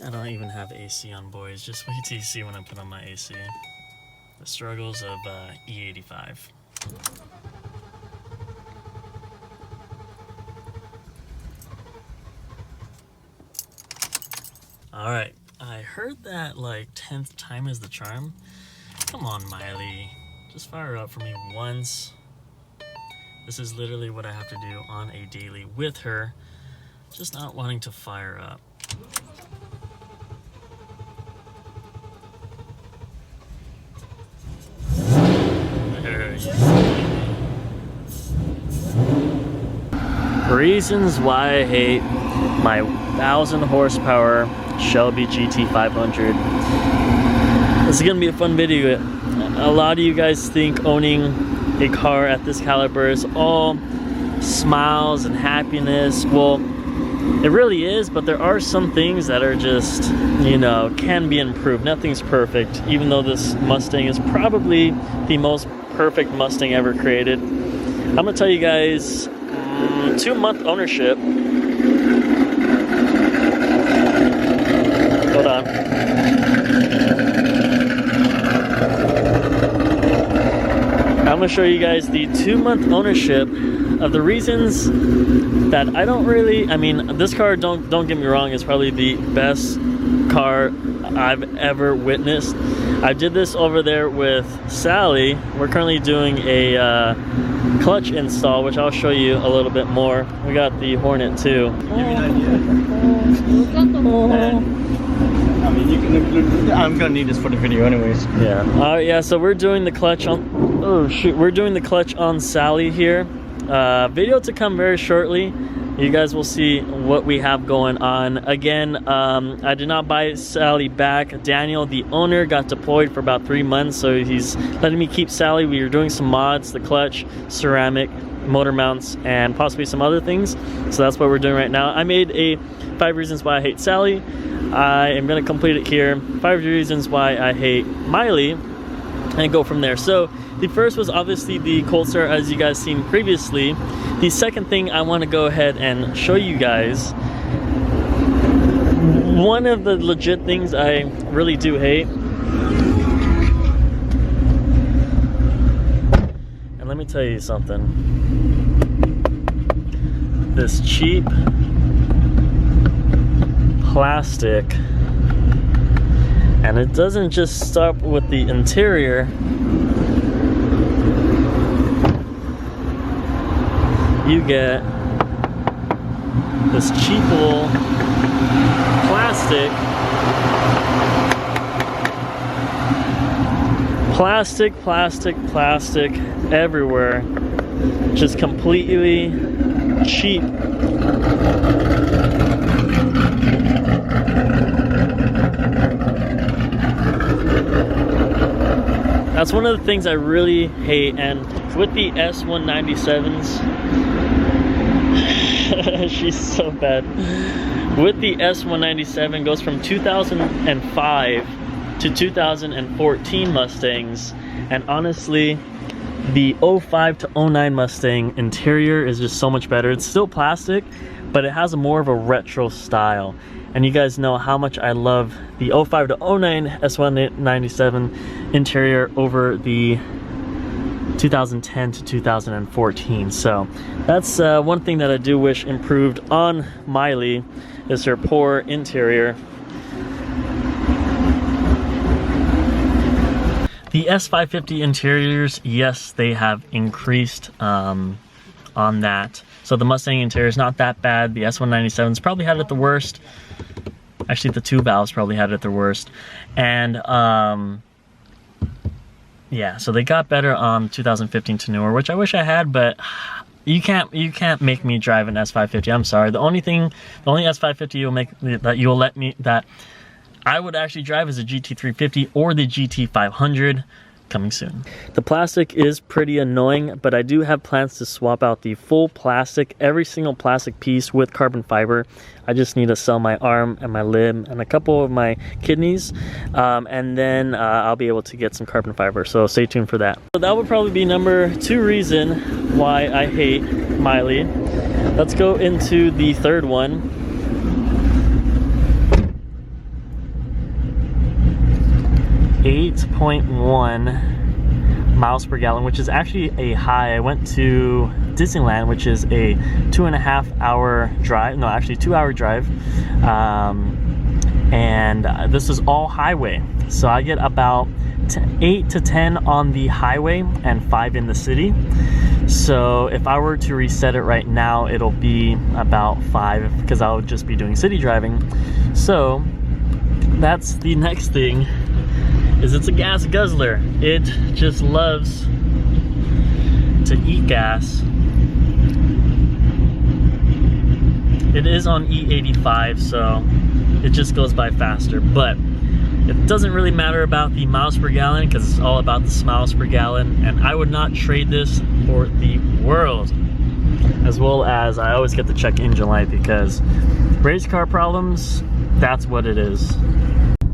I don't even have AC on, boys. Just wait till you see when I put on my AC. The struggles of E85. Alright, I heard that like 10th time is the charm. Come on, Miley. Just fire up for me once. This is literally what I have to do on a daily with her. Just not wanting to fire up. There you go. Reasons why I hate my 1,000 horsepower Shelby GT500. This is gonna be a fun video. A lot of you guys think owning a car at this caliber is all smiles and happiness. Well, it really is, but there are some things that are just, you know, can be improved. Nothing's perfect, even though this Mustang is probably the most perfect Mustang ever created. I'm gonna tell you guys 2-month ownership. Hold on. I'm gonna show you guys the 2-month ownership of the reasons that I don't really, I mean, this car, don't get me wrong, is probably the best car I've ever witnessed. I did this over there with Sally. We're currently doing a clutch install, which I'll show you a little bit more. We got the Hornet too. Give me an idea. I mean, you can include, I'm gonna need this for the video anyways. Yeah. Yeah, so we're doing the clutch on, oh shoot, we're doing the clutch on Sally here. Video to come very shortly. You guys will see what we have going on. Again, I did not buy Sally back. Daniel, the owner, got deployed for about 3 months, so he's letting me keep Sally. We were doing some mods, the clutch, ceramic, motor mounts, and possibly some other things. So that's what we're doing right now. I made a 5 reasons why I hate Sally. I am going to complete it here. 5 reasons why I hate Miley, and go from there. So the first was obviously the cold start, as you guys seen previously. The second thing I want to go ahead and show you guys, one of the legit things I really do hate, and let me tell you something, this cheap plastic. And it doesn't just stop with the interior. You get this cheap little plastic. Plastic everywhere. Just completely cheap. That's one of the things I really hate. And with the S197s, she's so bad. With the S197, goes from 2005 to 2014 Mustangs, and honestly, the 05 to 09 Mustang interior is just so much better. It's still plastic, but it has more of a retro style. And you guys know how much I love the 05 to 09 S197 interior over the 2010 to 2014. So that's one thing that I do wish improved on Miley, is her poor interior. The S550 interiors, yes, they have increased on that. So the Mustang interior is not that bad. The S197s probably had it the worst. Actually, the 2 valves probably had it the worst. And yeah, so they got better on 2015 to newer, which I wish I had, but you can't make me drive an S550. I'm sorry. The only S550 that I would actually drive is a GT350 or the GT500. Coming soon. The plastic is pretty annoying, but I do have plans to swap out the full plastic, every single plastic piece, with carbon fiber. I just need to sell my arm and my limb and a couple of my kidneys, and then I'll be able to get some carbon fiber, so stay tuned for that. So that would probably be number 2 reason why I hate Miley. Let's go into the third one. 8.1 miles per gallon, which is actually a high. I went to Disneyland, which is a 2.5 hour drive, no, actually 2 hour drive, and this is all highway, so I get about 8 to 10 on the highway and 5 in the city. So if I were to reset it right now, it'll be about 5 because I'll just be doing city driving. So that's the next thing, is it's a gas guzzler. It just loves to eat gas. It is on E85, so it just goes by faster, but it doesn't really matter about the miles per gallon because it's all about the smiles per gallon, and I would not trade this for the world. As well as I always get to check engine light because race car problems, that's what it is.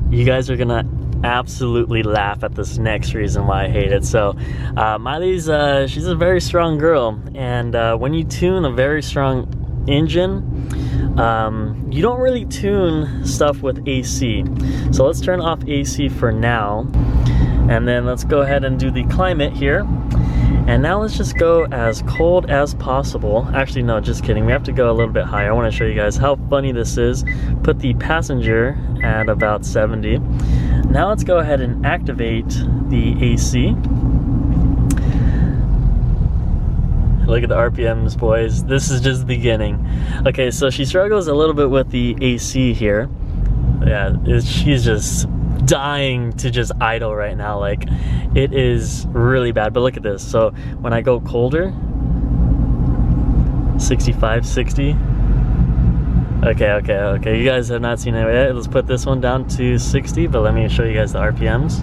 You guys are gonna absolutely laugh at this next reason why I hate it. So Miley's she's a very strong girl, and when you tune a very strong engine, you don't really tune stuff with AC. So let's turn off AC for now, and then let's go ahead and do the climate here. And now let's just go as cold as possible. Actually, no, just kidding. We have to go a little bit higher. I want to show you guys how funny this is. Put the passenger at about 70. Now let's go ahead and activate the AC. Look at the RPMs, boys. This is just the beginning. Okay, so she struggles a little bit with the AC here. Yeah, she's just dying to just idle right now. Like, it is really bad. But look at this. So when I go colder, 65, 60. Okay. You guys have not seen it yet. Let's put this one down to 60, but let me show you guys the RPMs.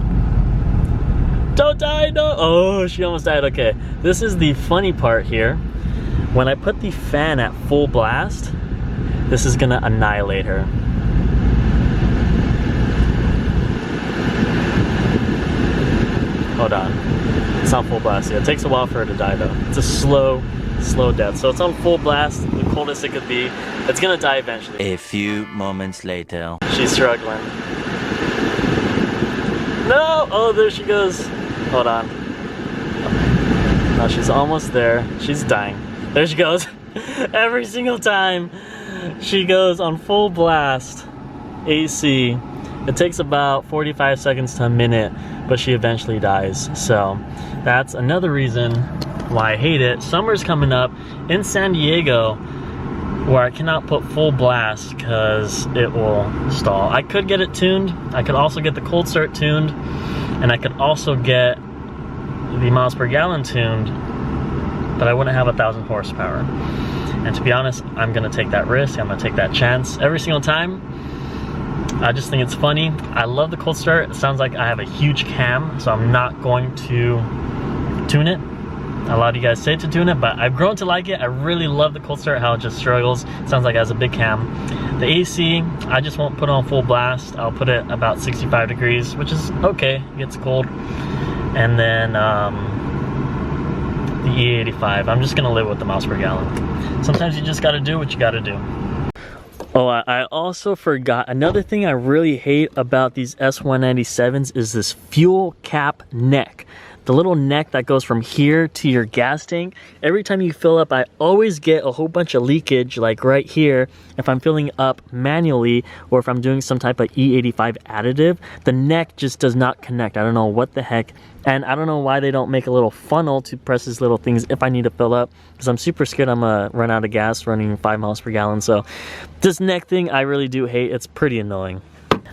Don't die, no. Oh, she almost died. Okay, this is the funny part here. When I put the fan at full blast, this is gonna annihilate her. Hold on, it's not full blast yet. It takes a while for her to die though. It's a slow death. So it's on full blast, the coldest it could be. It's gonna die eventually. A few moments later. She's struggling. No! Oh, there she goes. Hold on. No, she's almost there. She's dying. There she goes. Every single time she goes on full blast AC, it takes about 45 seconds to a minute, but she eventually dies. So that's another reason why I hate it. Summer's coming up in San Diego where I cannot put full blast because it will stall. I could get it tuned. I could also get the cold start tuned, and I could also get the miles per gallon tuned, but I wouldn't have 1,000 horsepower. And to be honest, I'm gonna take that risk. I'm gonna take that chance every single time. I just think it's funny. I love the cold start. It sounds like I have a huge cam, so I'm not going to tune it. A lot of you guys say to tune it, but I've grown to like it. I really love the cold start, how it just struggles. It sounds like it has a big cam. The AC, I just won't put on full blast. I'll put it about 65 degrees, which is okay. It gets cold. And then the E85, I'm just gonna live with the miles per gallon. Sometimes you just gotta do what you gotta do. Oh, I also forgot, another thing I really hate about these S197s is this fuel cap neck. The little neck that goes from here to your gas tank. Every time you fill up, I always get a whole bunch of leakage, like right here. If I'm filling up manually, or if I'm doing some type of E85 additive, the neck just does not connect. I don't know what the heck. And I don't know why they don't make a little funnel to press these little things if I need to fill up, because I'm super scared I'm gonna run out of gas running 5 miles per gallon. So this neck thing, I really do hate. It's pretty annoying.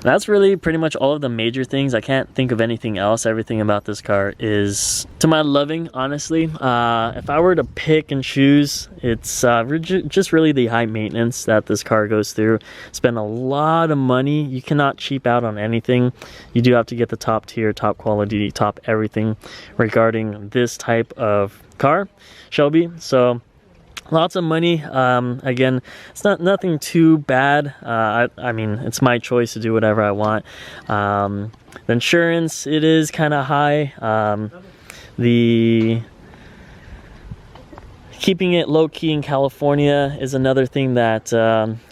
That's really pretty much all of the major things. I can't think of anything else. Everything about this car is to my loving, honestly. If I were to pick and choose, it's just really the high maintenance that this car goes through. Spend a lot of money. You cannot cheap out on anything. You do have to get the top tier, top quality, top everything regarding this type of car, Shelby. So lots of money. Again, it's nothing too bad. I mean, it's my choice to do whatever I want. The insurance, it is kind of high. The keeping it low-key in California is another thing that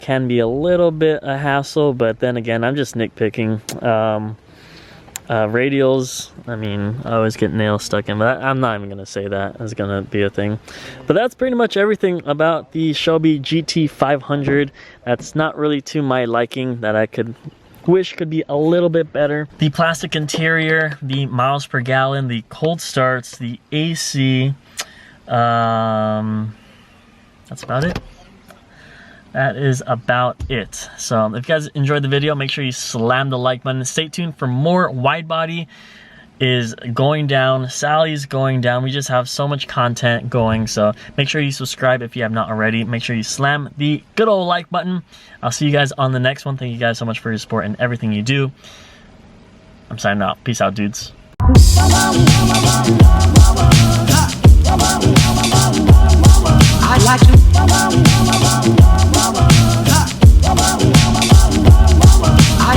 can be a little bit a hassle, but then again, I'm just nitpicking. Radials, I mean, I always get nails stuck in, but I'm not even gonna say that is gonna be a thing. But that's pretty much everything about the Shelby GT500. That's not really to my liking, that I could wish could be a little bit better. The plastic interior, the miles per gallon, the cold starts, the AC, that's about it. That is about it. So if you guys enjoyed the video, make sure you slam the like button. Stay tuned for more. Wide body is going down. Sally's going down. We just have so much content going. So make sure you subscribe if you have not already. Make sure you slam the good old like button. I'll see you guys on the next one. Thank you guys so much for your support and everything you do. I'm signing off. Peace out, dudes.